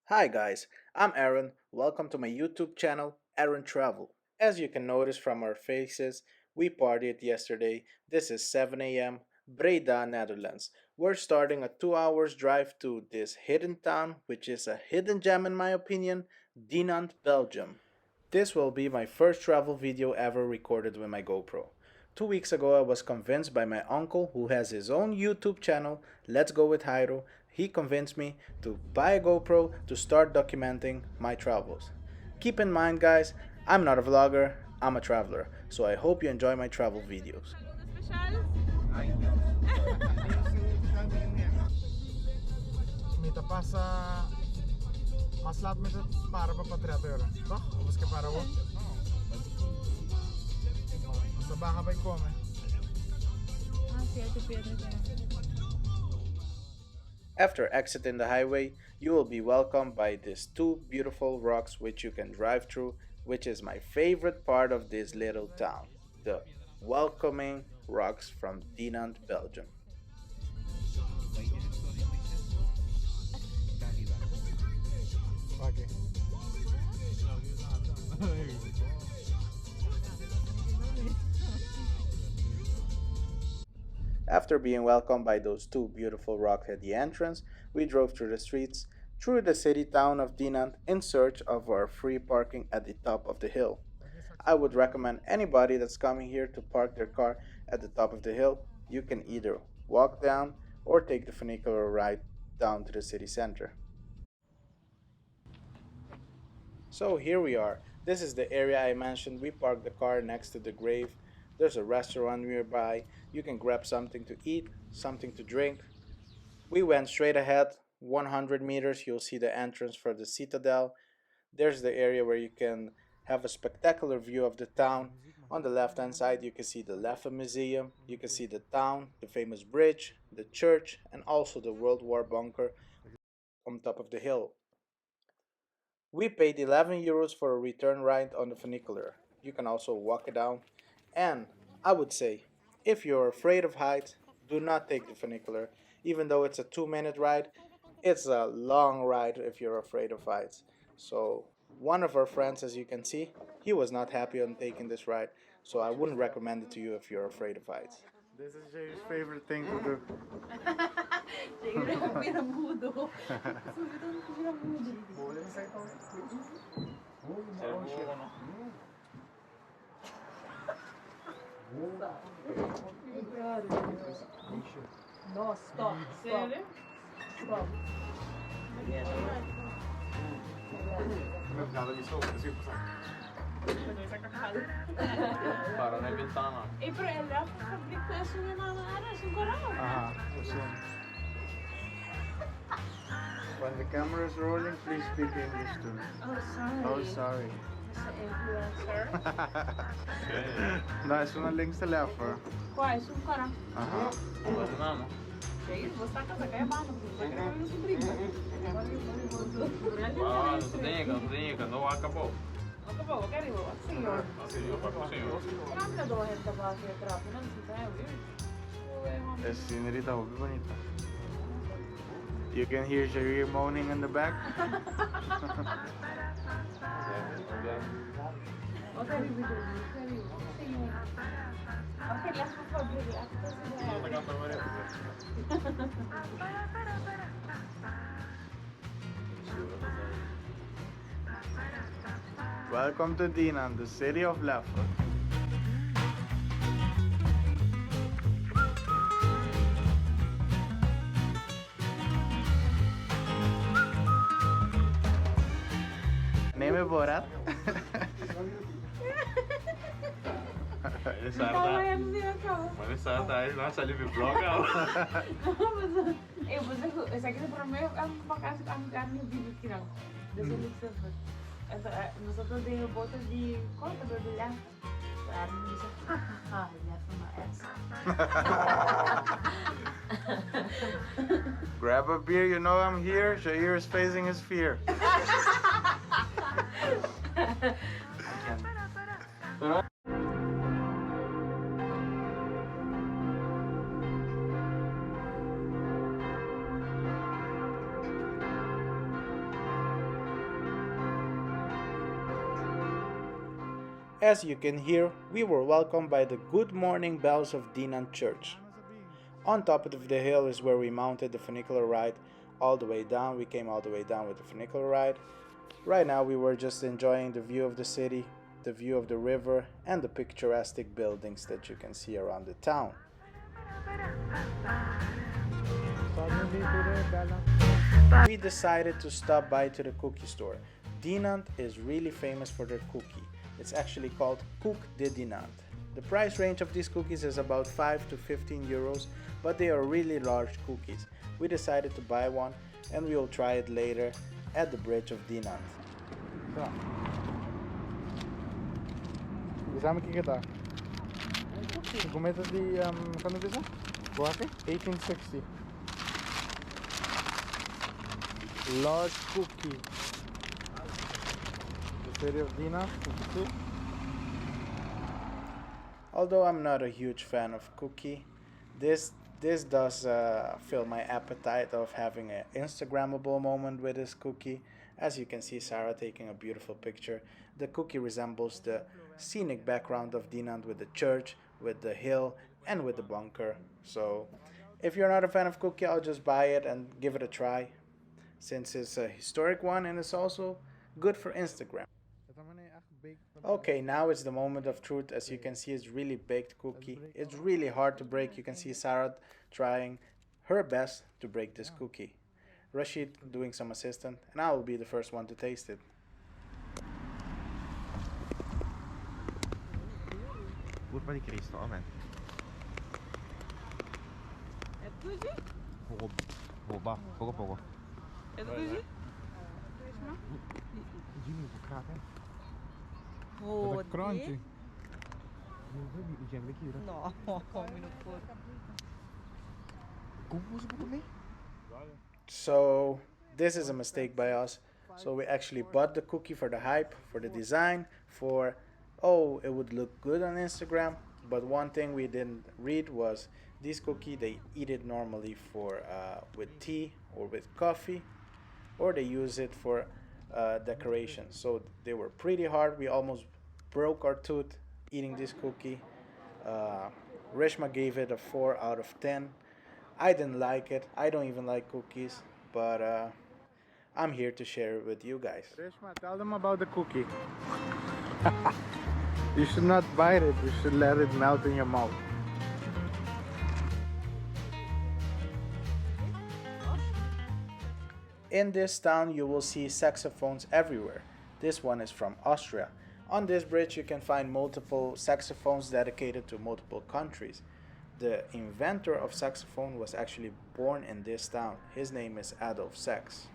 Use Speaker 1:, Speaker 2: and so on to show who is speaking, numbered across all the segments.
Speaker 1: Hi guys, I'm Aaron. Welcome to my YouTube channel, Aaron Travel. As you can notice from our faces, we partied yesterday. This is 7 a.m. Breda, Netherlands. We're starting a 2 hours drive to this hidden town, which is a hidden gem in my opinion, Dinant, Belgium. This will be my first travel video ever recorded with my GoPro. 2 weeks ago, I was convinced by my uncle, who has his own YouTube channel, Let's Go with Jairo. He convinced me to buy a GoPro to start documenting my travels. Keep in mind, guys, I'm not a vlogger, I'm a traveler, so I hope you enjoy my travel videos.
Speaker 2: Meta passa mas laat met het para pa 30 euro, toch? Of is que para wo? Basta baka pa come.
Speaker 1: After exiting the highway, you will be welcomed by these two beautiful rocks which you can drive through, which is my favorite part of this little town, the welcoming rocks from Dinant, Belgium.
Speaker 2: Okay.
Speaker 1: After being welcomed by those two beautiful rocks at the entrance, we drove through the streets, through the city town of Dinant in search of our free parking at the top of the hill. I would recommend anybody that's coming here to park their car at the top of the hill. You can either walk down or take the funicular ride down to the city center. So here we are. This is the area I mentioned. We parked the car next to the grave. There's a restaurant nearby. You can grab something to eat, something to drink. We went straight ahead. 100 meters, you'll see the entrance for the citadel. There's the area where you can have a spectacular view of the town. On the left hand side, you can see the Leffe Museum. You can see the town, the famous bridge, the church, and also the World War bunker on top of the hill. We paid 11 euros for a return ride on the funicular. You can also walk it down. And I would say, if you're afraid of heights, do not take the funicular. Even though it's a 2 minute ride, it's a long ride if you're afraid of heights. So, one of our friends, as you can see, he was not happy on taking this ride. So, I wouldn't recommend it to you if you're afraid of heights.
Speaker 2: This is Jay's favorite thing to do.
Speaker 3: No, stop, stop, stop.
Speaker 4: Para na ventana.
Speaker 3: E para ela fabrica isso na área, isso coral.
Speaker 2: When the camera is rolling, please speak English to me.
Speaker 3: Oh, sorry.
Speaker 2: Oh, sorry.
Speaker 3: Mr. Influencer.
Speaker 2: Dá, isso na links telefoon.
Speaker 3: Qual? Isso coral.
Speaker 2: Aha.
Speaker 4: Pode não, não?
Speaker 3: Aí, você tá casando, é mano. Vai gravar meu sobrinho.
Speaker 4: Ah, não tem, não acabou.
Speaker 3: Acabou, eu quero ir. Senhor.
Speaker 4: Assim, eu pago o senhor.
Speaker 3: Trapna do renta para ser trapna, não se sabe.
Speaker 2: Essa scenery tá muito bonita. You can hear Jair moaning in the back.
Speaker 3: Okay, let's go for
Speaker 2: Welcome to Dinant, the city of Leffe. Name it Borat.
Speaker 4: Mas essa tá nossa live blog.
Speaker 3: Essa aqui para mim é uma casa que a minha vida aqui não. Deixa eu dizer. Nós outros de bota de conta do olhar. A minha diz, ah, ele é uma essa.
Speaker 2: Grab a beer, you know I'm here. Jair is facing his fear.
Speaker 1: As you can hear, we were welcomed by the good morning bells of Dinant Church. On top of the hill is where we mounted the funicular ride all the way down. We came all the way down with the funicular ride. Right now we were just enjoying the view of the city, the view of the river, and the picturesque buildings that you can see around the town. We decided to stop by to the cookie store. Dinant is really famous for their cookie. It's actually called Koek de Dinant. The price range of these cookies is about 5 to 15 euros, but they are really large cookies. We decided to buy one and we will try it later at the bridge of Dinant.
Speaker 2: So. Kasama kita. Gumita di, kano bisa? Buhati? 1860. Large cookie. The city of Dinant, 52.
Speaker 1: Although I'm not a huge fan of cookie, this does fill my appetite of having an Instagrammable moment with this cookie. As you can see Sarah taking a beautiful picture. The cookie resembles the scenic background of Dinant with the church, with the hill, and with the bunker. So if you're not a fan of cookie, I'll just buy it and give it a try, since it's a historic one and it's also good for Instagram. Okay, now it's the moment of truth. As you can see, it's really baked cookie. It's really hard to break. You can see Sarah trying her best to break this cookie. Rashid doing some assistant, and I will be the first one to taste it.
Speaker 5: Curva di Cristo, amen.
Speaker 3: È così?
Speaker 5: Poco, poco, poco.
Speaker 3: È così?
Speaker 5: Jimmy, po kraken.
Speaker 3: Oh,
Speaker 2: Crunchy.
Speaker 3: No, minut po.
Speaker 5: Kung puso po kami?
Speaker 1: So this is a mistake by us. So we actually bought the cookie for the hype, for the design, for it would look good on Instagram. But one thing we didn't read was this cookie, they eat it normally for with tea or with coffee, or they use it for decoration. So they were pretty hard. We almost broke our tooth eating this cookie. Reshma gave it a 4 out of 10. I didn't like it. I don't even like cookies, but I'm here to share it with you guys.
Speaker 2: Reshma, tell them about the cookie. You should not bite it. You should let it melt in your mouth.
Speaker 1: In this town, you will see saxophones everywhere. This one is from Austria. On this bridge, you can find multiple saxophones dedicated to multiple countries. The inventor of saxophone was actually born in this town. His name is Adolf Sax.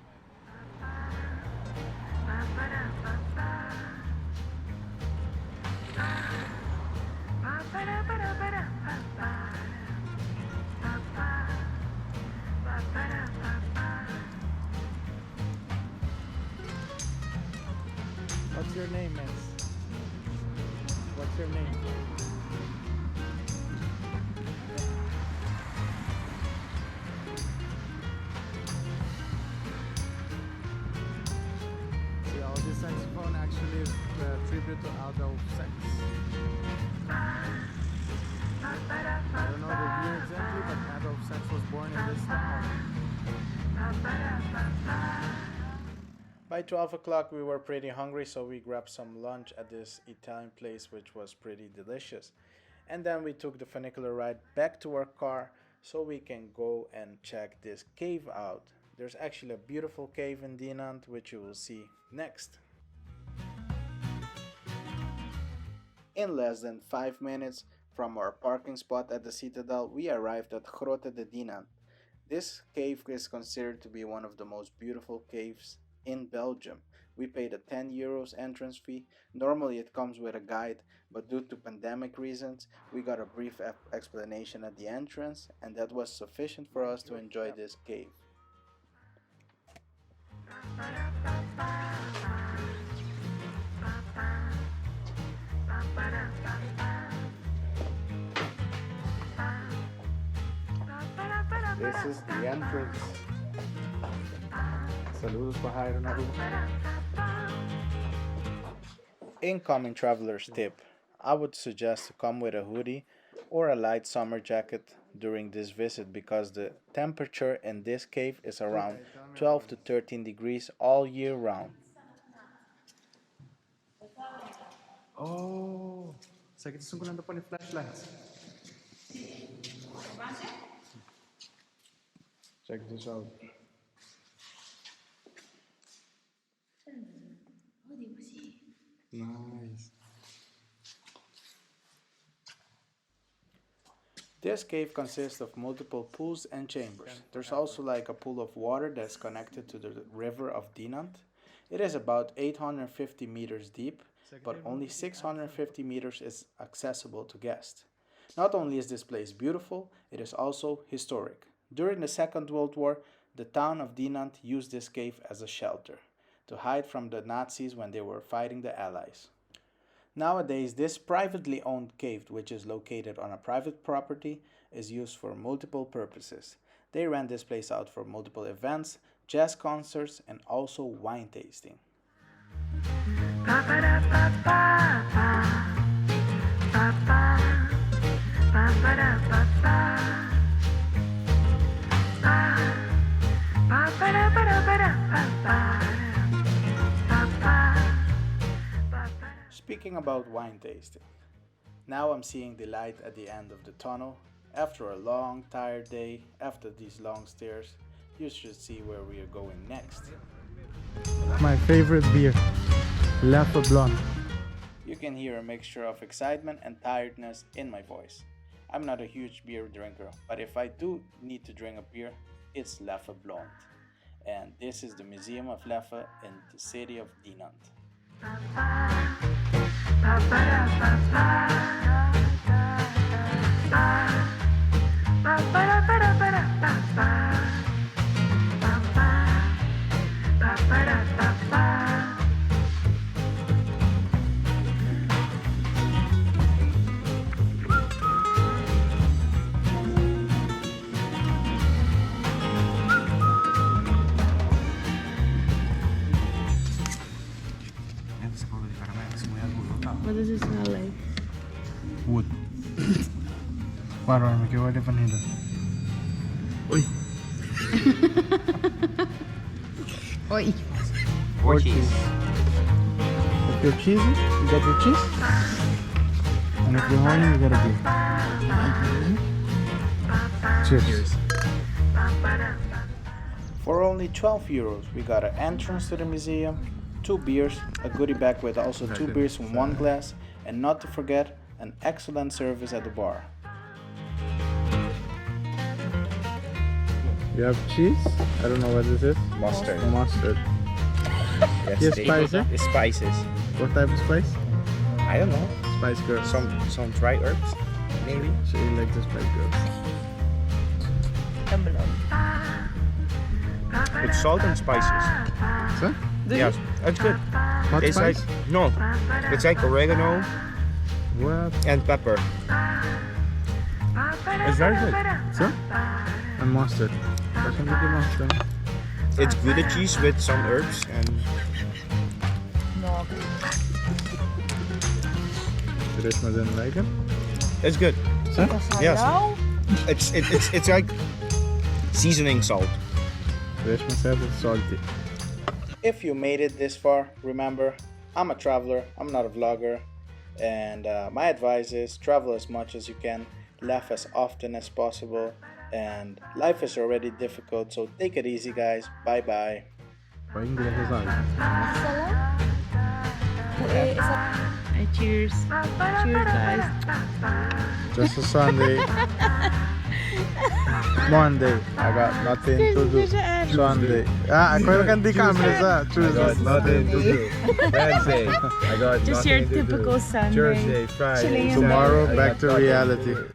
Speaker 2: What's your name, miss? What's your name? See, all this saxophone actually is a tribute to Adolf Sax. I don't know the year exactly, but Adolf Sax was born in this town.
Speaker 1: By 12 o'clock, we were pretty hungry, so we grabbed some lunch at this Italian place, which was pretty delicious. And then we took the funicular ride back to our car so we can go and check this cave out. There's actually a beautiful cave in Dinant, which you will see next. In less than 5 minutes from our parking spot at the Citadel, we arrived at Grotte de Dinant. This cave is considered to be one of the most beautiful caves in Belgium. We paid a 10 euros entrance fee. Normally it comes with a guide, but due to pandemic reasons, we got a brief explanation at the entrance, and that was sufficient for us to enjoy this cave.
Speaker 2: This is the entrance. Saludos, Pajairo Naru.
Speaker 1: Incoming traveler's tip. I would suggest to come with a hoodie or a light summer jacket during this visit because the temperature in this cave is around 12 to 13 degrees all year round.
Speaker 5: Oh, saya kita sungguh nanda poni flashlights.
Speaker 1: Check this out.
Speaker 5: Nice.
Speaker 1: This cave consists of multiple pools and chambers. There's also like a pool of water that's connected to the river of Dinant. It is about 850 meters deep, but only 650 meters is accessible to guests. Not only is this place beautiful, it is also historic. During the Second World War, the town of Dinant used this cave as a shelter to hide from the Nazis when they were fighting the Allies. Nowadays, this privately owned cave, which is located on a private property, is used for multiple purposes. They rent this place out for multiple events, jazz concerts, and also wine tasting. Speaking about wine tasting, now I'm seeing the light at the end of the tunnel. After a long, tired day, after these long stairs, you should see where we are going next.
Speaker 2: My favorite beer, Leffe Blonde.
Speaker 1: You can hear a mixture of excitement and tiredness in my voice. I'm not a huge beer drinker, but if I do need to drink a beer, it's Leffe Blonde. And this is the Museum of Leffe in the city of Dinant.
Speaker 3: What does it smell like?
Speaker 2: Wood. Parang magkiwala pa nila. Uy!
Speaker 3: Oi.
Speaker 5: More cheese.
Speaker 2: If you're cheesy, you got your cheese. And if you're horny, you got a beer. Cheers.
Speaker 1: For only 12 euros, we got an entrance to the museum, 2 beers, a goodie bag with also 2 beers in 1 glass, and not to forget, an excellent service at the bar.
Speaker 2: You have cheese? I don't know what this is.
Speaker 5: Mustard.
Speaker 2: Mustard.
Speaker 5: Yes,
Speaker 2: Yes, spicy?
Speaker 5: It's spices.
Speaker 2: What type of spice?
Speaker 5: I don't know.
Speaker 2: Spice girls.
Speaker 5: Some dry herbs, maybe.
Speaker 2: So you like the spice girls?
Speaker 5: With salt and spices.
Speaker 2: So?
Speaker 5: Yes, that's good.
Speaker 2: Hot
Speaker 5: It's
Speaker 2: spice?
Speaker 5: like no, it's like oregano
Speaker 2: What?
Speaker 5: and pepper. It's very good.
Speaker 2: So? And mustard. What can be the mustard?
Speaker 5: It's Gouda cheese with some herbs and
Speaker 3: No.
Speaker 2: Teresa didn't like it?
Speaker 5: it's good.
Speaker 2: So?
Speaker 5: Yes. It's like seasoning salt.
Speaker 2: Teresa said it's salty.
Speaker 1: If you made it this far, remember, I'm a traveler, I'm not a vlogger, and my advice is travel as much as you can, laugh as often as possible, and life is already difficult, so take it easy guys, bye bye.
Speaker 2: Pahingi lang sa
Speaker 3: Ay, cheers. Cheers, guys.
Speaker 2: Just a Sunday. Monday. I got nothing to do. Sunday. Ako kan di camera sa Tuesday.
Speaker 5: Nothing to do. Wednesday, I got
Speaker 3: Just your typical Sunday.
Speaker 5: Thursday, Friday,
Speaker 3: Chilling in
Speaker 2: Tomorrow
Speaker 5: Saturday, I
Speaker 2: back
Speaker 5: got
Speaker 2: to
Speaker 5: nothing
Speaker 2: reality.
Speaker 5: do.